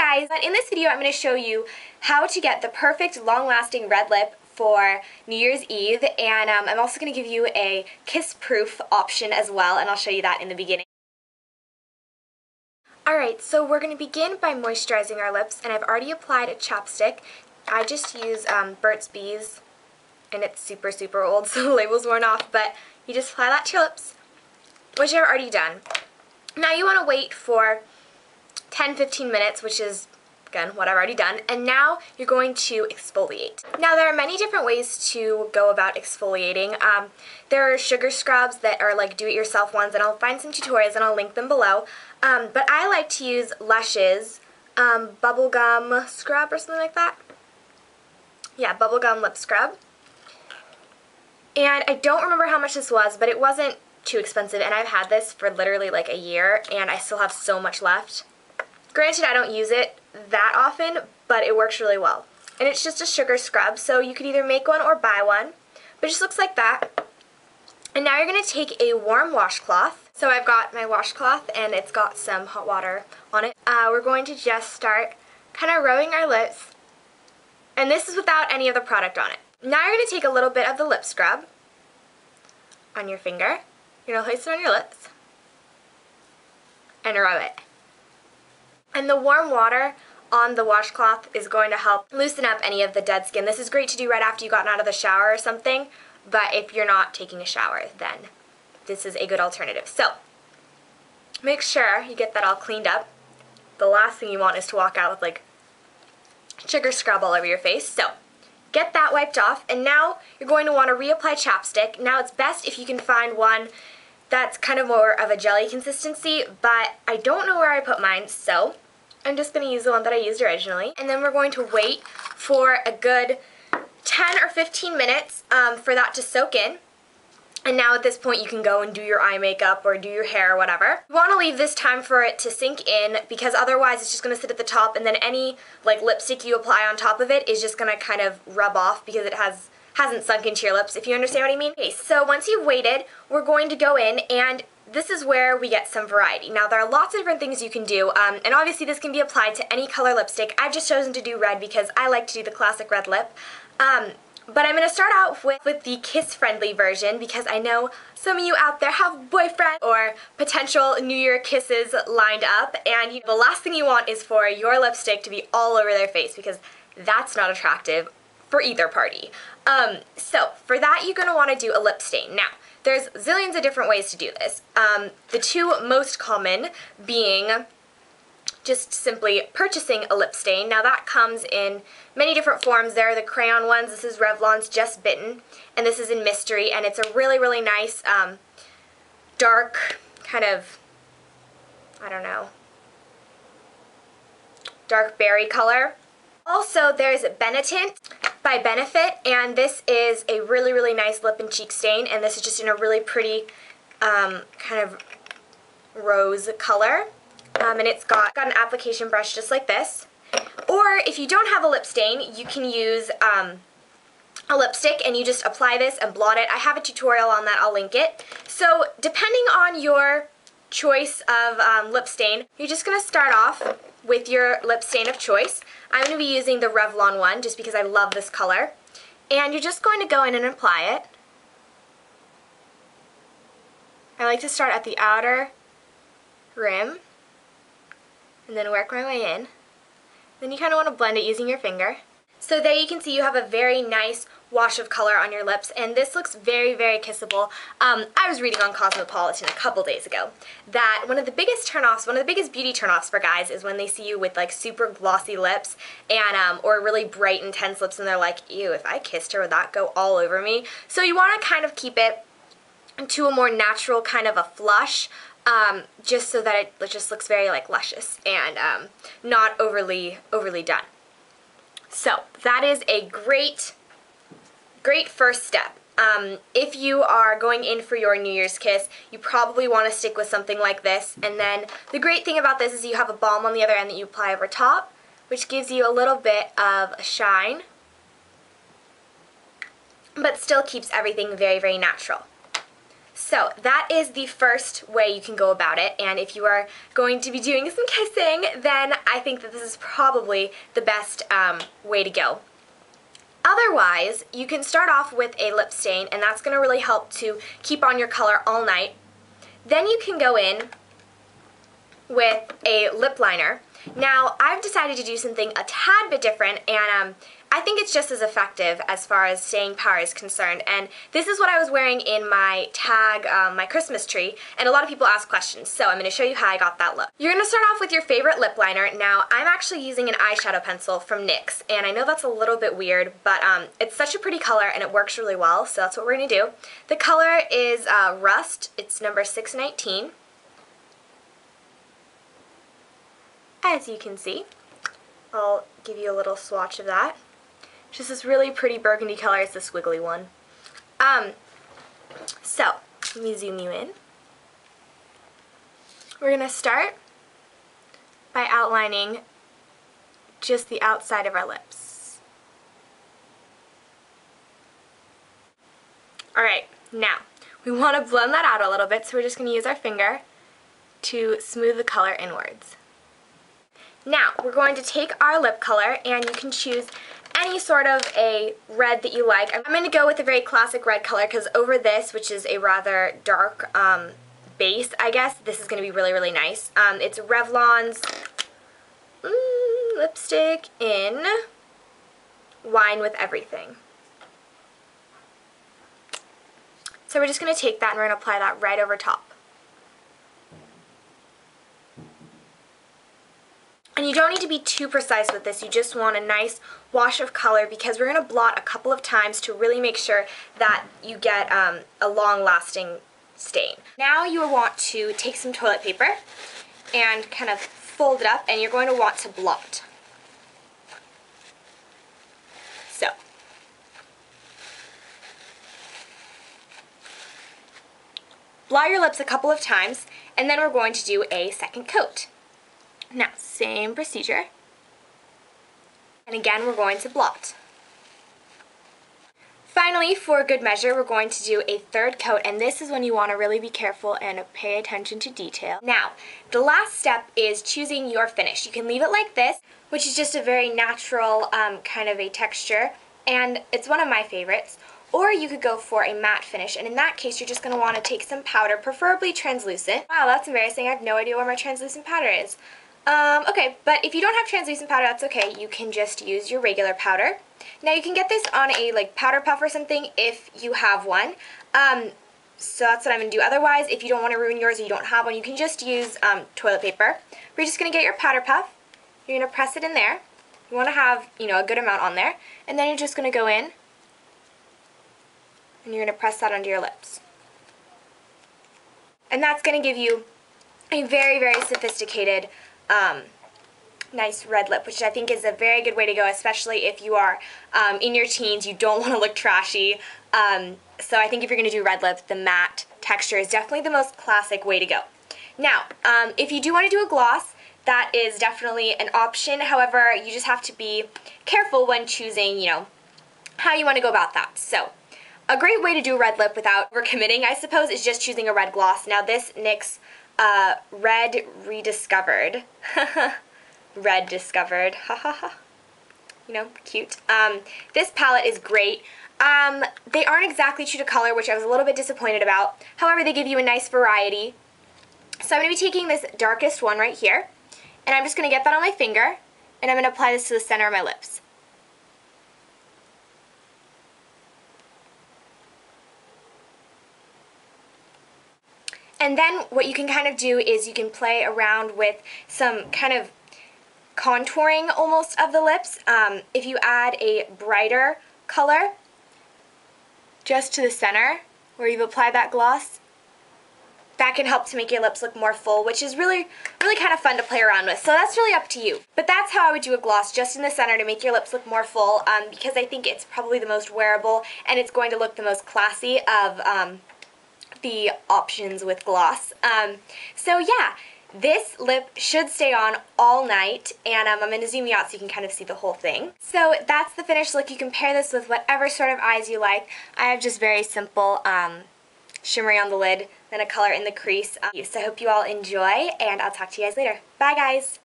Hi guys! In this video I'm going to show you how to get the perfect long-lasting red lip for New Year's Eve, and I'm also going to give you a kiss-proof option as well, and I'll show you that in the beginning. Alright, so we're going to begin by moisturizing our lips, and I've already applied a chapstick. I just use Burt's Bees, and it's super old, so the label's worn off, but you just apply that to your lips, which I've already done. Now you want to wait for 10-15 minutes, which is, again, what I've already done, and now you're going to exfoliate. Now there are many different ways to go about exfoliating. There are sugar scrubs that are like do-it-yourself ones, and I'll find some tutorials and I'll link them below, but I like to use Lush's bubblegum scrub or something like that. Yeah, bubblegum lip scrub. And I don't remember how much this was, but it wasn't too expensive, and I've had this for literally like a year, and I still have so much left. Granted, I don't use it that often, but it works really well. And it's just a sugar scrub, so you could either make one or buy one. But it just looks like that. And now you're going to take a warm washcloth. So I've got my washcloth, and it's got some hot water on it. We're going to just start kind of rubbing our lips. And this is without any of the product on it. Now you're going to take a little bit of the lip scrub on your finger. You're going to place it on your lips. And rub it. And the warm water on the washcloth is going to help loosen up any of the dead skin. This is great to do right after you've gotten out of the shower or something, but if you're not taking a shower, then this is a good alternative. So, make sure you get that all cleaned up. The last thing you want is to walk out with like sugar scrub all over your face. So, get that wiped off, and now you're going to want to reapply chapstick. Now it's best if you can find one that's kind of more of a jelly consistency, but I don't know where I put mine, so I'm just going to use the one that I used originally. And then we're going to wait for a good 10 or 15 minutes for that to soak in. And now at this point you can go and do your eye makeup or do your hair or whatever. You want to leave this time for it to sink in, because otherwise it's just going to sit at the top, and then any like lipstick you apply on top of it is just going to kind of rub off because it hasn't sunk into your lips, if you understand what I mean. Okay, so once you've waited, we're going to go in, and this is where we get some variety. Now there are lots of different things you can do, and obviously this can be applied to any color lipstick. I've just chosen to do red because I like to do the classic red lip. But I'm going to start out with the kiss-friendly version, because I know some of you out there have boyfriends or potential New Year kisses lined up, and the last thing you want is for your lipstick to be all over their face, because that's not attractive for either party. So for that you're going to want to do a lip stain. Now, there's zillions of different ways to do this. The two most common being just simply purchasing a lip stain. Now that comes in many different forms. There are the crayon ones. This is Revlon's Just Bitten, and this is in Mystery, and it's a really nice dark kind of, I don't know, dark berry color. Also, there's Benetint by Benefit, and this is a really nice lip and cheek stain, and this is just in a really pretty kind of rose color. And it's got an application brush just like this. Or if you don't have a lip stain, you can use a lipstick, and you just apply this and blot it. I have a tutorial on that, I'll link it. So depending on your choice of lip stain, you're just going to start off with your lip stain of choice. I'm going to be using the Revlon one just because I love this color. And you're just going to go in and apply it. I like to start at the outer rim and then work my way in. Then you kind of want to blend it using your finger. So there you can see you have a very nice wash of color on your lips, and this looks very kissable. I was reading on Cosmopolitan a couple days ago that one of the biggest turnoffs, one of the biggest beauty turnoffs for guys is when they see you with like super glossy lips and or really bright intense lips, and they're like, ew, if I kissed her, would that go all over me? So you want to kind of keep it to a more natural kind of a flush, just so that it just looks very like luscious and not overly done. So that is a great first step. If you are going in for your New Year's kiss, you probably want to stick with something like this, and then the great thing about this is you have a balm on the other end that you apply over top, which gives you a little bit of a shine, but still keeps everything very natural. So that is the first way you can go about it, and if you are going to be doing some kissing, then I think that this is probably the best way to go. Otherwise, you can start off with a lip stain, and that's going to really help to keep on your color all night. Then you can go in with a lip liner. Now, I've decided to do something a tad bit different, and I think it's just as effective as far as staying power is concerned. And this is what I was wearing in my tag, my Christmas tree, and a lot of people ask questions, so I'm going to show you how I got that look. You're going to start off with your favorite lip liner. Now, I'm actually using an eyeshadow pencil from NYX, and I know that's a little bit weird, but it's such a pretty color and it works really well, so that's what we're going to do. The color is Rust. It's number 619. As you can see, I'll give you a little swatch of that. Just this really pretty burgundy color. It's the squiggly one. So, let me zoom you in. We're going to start by outlining just the outside of our lips. Alright, now, we want to blend that out a little bit, so we're just going to use our finger to smooth the color inwards. Now, we're going to take our lip color, and you can choose any sort of a red that you like. I'm going to go with a very classic red color because over this, which is a rather dark base, I guess, this is going to be really, really nice. It's Revlon's lipstick in Wine with Everything. So we're just going to take that and we're going to apply that right over top. And you don't need to be too precise with this, you just want a nice wash of color because we're going to blot a couple of times to really make sure that you get a long-lasting stain. Now you want to take some toilet paper and kind of fold it up, and you're going to want to blot. So. Blot your lips a couple of times, and then we're going to do a second coat. Now, same procedure, and again we're going to blot. Finally, for good measure, we're going to do a third coat, and this is when you want to really be careful and pay attention to detail. Now, the last step is choosing your finish. You can leave it like this, which is just a very natural kind of a texture, and it's one of my favorites. Or you could go for a matte finish, and in that case you're just going to want to take some powder, preferably translucent. Wow, that's embarrassing. I have no idea where my translucent powder is. Okay, but if you don't have translucent powder, that's okay. You can just use your regular powder. Now you can get this on a powder puff or something if you have one. So that's what I'm going to do. Otherwise, if you don't want to ruin yours or you don't have one, you can just use toilet paper. We're just going to get your powder puff. You're going to press it in there. You want to have, a good amount on there. And then you're just going to go in and you're going to press that onto your lips. And that's going to give you a very, very sophisticated nice red lip, which I think is a very good way to go, especially if you are in your teens, you don't want to look trashy. So I think if you're going to do red lip, the matte texture is definitely the most classic way to go. Now, if you do want to do a gloss, that is definitely an option. However, you just have to be careful when choosing, how you want to go about that. So, a great way to do a red lip without overcommitting, I suppose, is just choosing a red gloss. Now, this NYX Red Rediscovered. Red Discovered. Ha ha ha. Cute. This palette is great. They aren't exactly true to color, which I was a little bit disappointed about. However, they give you a nice variety. So I'm going to be taking this darkest one right here, and I'm just going to get that on my finger, and I'm going to apply this to the center of my lips. And then what you can kind of do is you can play around with some kind of contouring almost of the lips. If you add a brighter color just to the center where you've applied that gloss, that can help to make your lips look more full, which is really, really kind of fun to play around with. So that's really up to you. But that's how I would do a gloss, just in the center to make your lips look more full, because I think it's probably the most wearable and it's going to look the most classy of the options with gloss. So yeah, this lip should stay on all night, and I'm going to zoom you out so you can kind of see the whole thing. So that's the finished look. You can pair this with whatever sort of eyes you like. I have just very simple shimmery on the lid than a color in the crease. So I hope you all enjoy, and I'll talk to you guys later. Bye guys!